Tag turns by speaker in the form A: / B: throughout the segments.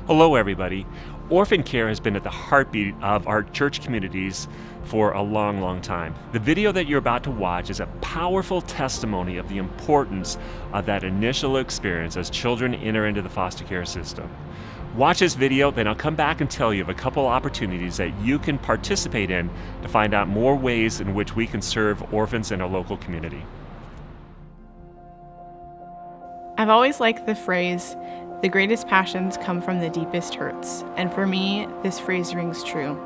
A: Hello, everybody. Orphan care has been at the heartbeat of our church communities for a long, long time. The video that you're about to watch is a powerful testimony of the importance of that initial experience as children enter into the foster care system. Watch this video, then I'll come back and tell you of a couple opportunities that you can participate in to find out more ways in which we can serve orphans in our local community.
B: I've always liked the phrase, "The greatest passions come from the deepest hurts," and for me, this phrase rings true.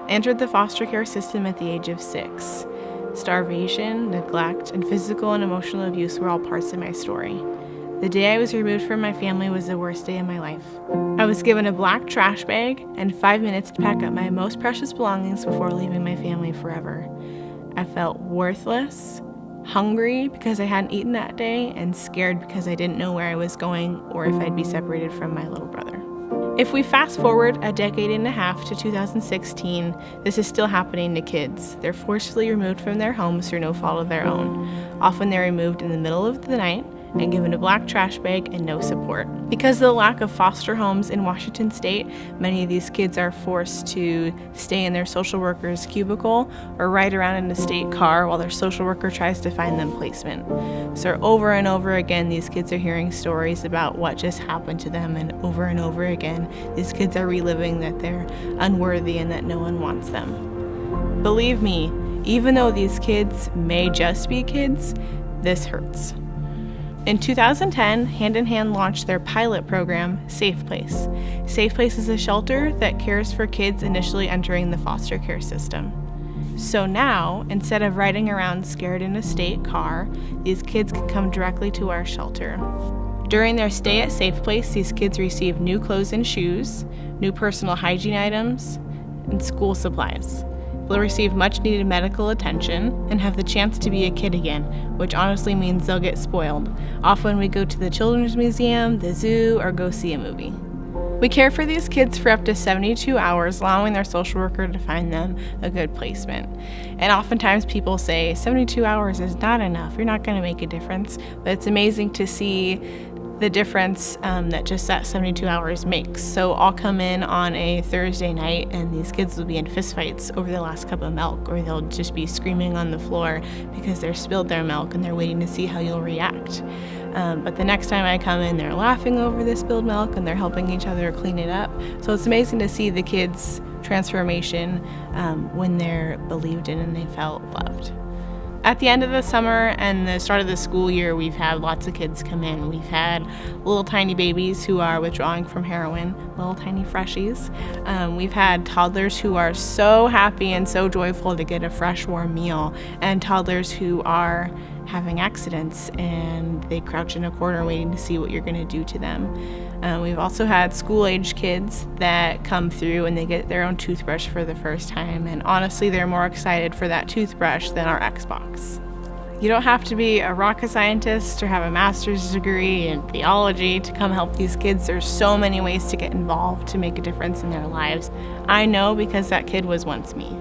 B: I entered the foster care system at the age of 6. Starvation, neglect, and physical and emotional abuse were all parts of my story. The day I was removed from my family was the worst day of my life. I was given a black trash bag and 5 minutes to pack up my most precious belongings before leaving my family forever. I felt worthless, hungry because I hadn't eaten that day, and scared because I didn't know where I was going or if I'd be separated from my little brother. If we fast forward a decade and a half to 2016, this is still happening to kids. They're forcibly removed from their homes through no fault of their own. Often they're removed in the middle of the night and given a black trash bag and no support. Because of the lack of foster homes in Washington state, many of these kids are forced to stay in their social worker's cubicle or ride around in a state car while their social worker tries to find them placement. So over and over again, these kids are hearing stories about what just happened to them, and over again, these kids are reliving that they're unworthy and that no one wants them. Believe me, even though these kids may just be kids, this hurts. In 2010, Hand in Hand launched their pilot program, Safe Place. Safe Place is a shelter that cares for kids initially entering the foster care system. So now, instead of riding around scared in a state car, these kids can come directly to our shelter. During their stay at Safe Place, these kids receive new clothes and shoes, new personal hygiene items, and school supplies. They'll receive much needed medical attention and have the chance to be a kid again, which honestly means they'll get spoiled. Often we go to the children's museum, the zoo, or go see a movie. We care for these kids for up to 72 hours, allowing their social worker to find them a good placement. And oftentimes people say 72 hours is not enough, you're not going to make a difference, but it's amazing to see the difference that just that 72 hours makes. So I'll come in on a Thursday night and these kids will be in fistfights over the last cup of milk, or they'll just be screaming on the floor because they're spilled their milk and they're waiting to see how you'll react. But the next time I come in, they're laughing over the spilled milk and they're helping each other clean it up. So it's amazing to see the kids' transformation when they're believed in and they felt loved. At the end of the summer and the start of the school year, we've had lots of kids come in. We've had little tiny babies who are withdrawing from heroin, little tiny freshies. We've had toddlers who are so happy and so joyful to get a fresh, warm meal, and toddlers who are having accidents and they crouch in a corner waiting to see what you're going to do to them. We've also had school-age kids that come through and they get their own toothbrush for the first time, and honestly they're more excited for that toothbrush than our Xbox. You don't have to be a rocket scientist or have a master's degree in theology to come help these kids. There's so many ways to get involved to make a difference in their lives. I know because that kid was once me.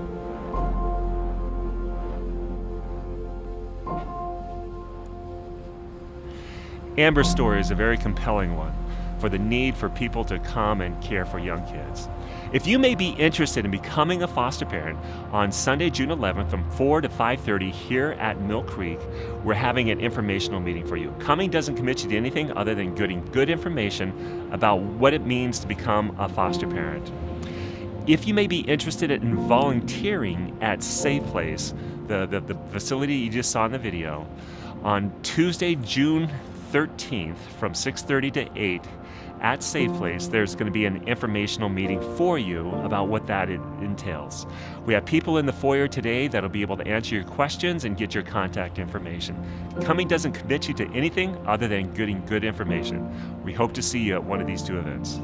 A: Amber's story is a very compelling one for the need for people to come and care for young kids. If you may be interested in becoming a foster parent, on Sunday, June 11th from 4 to 5:30 here at Mill Creek, we're having an informational meeting for you. Coming doesn't commit you to anything other than getting good information about what it means to become a foster parent. If you may be interested in volunteering at Safe Place, the facility you just saw in the video, on Tuesday, June 13th from 6:30 to 8 at Safe Place, there's going to be an informational meeting for you about what that entails. We have people in the foyer today that'll be able to answer your questions and get your contact information. Coming doesn't commit you to anything other than getting good information. We hope to see you at one of these two events.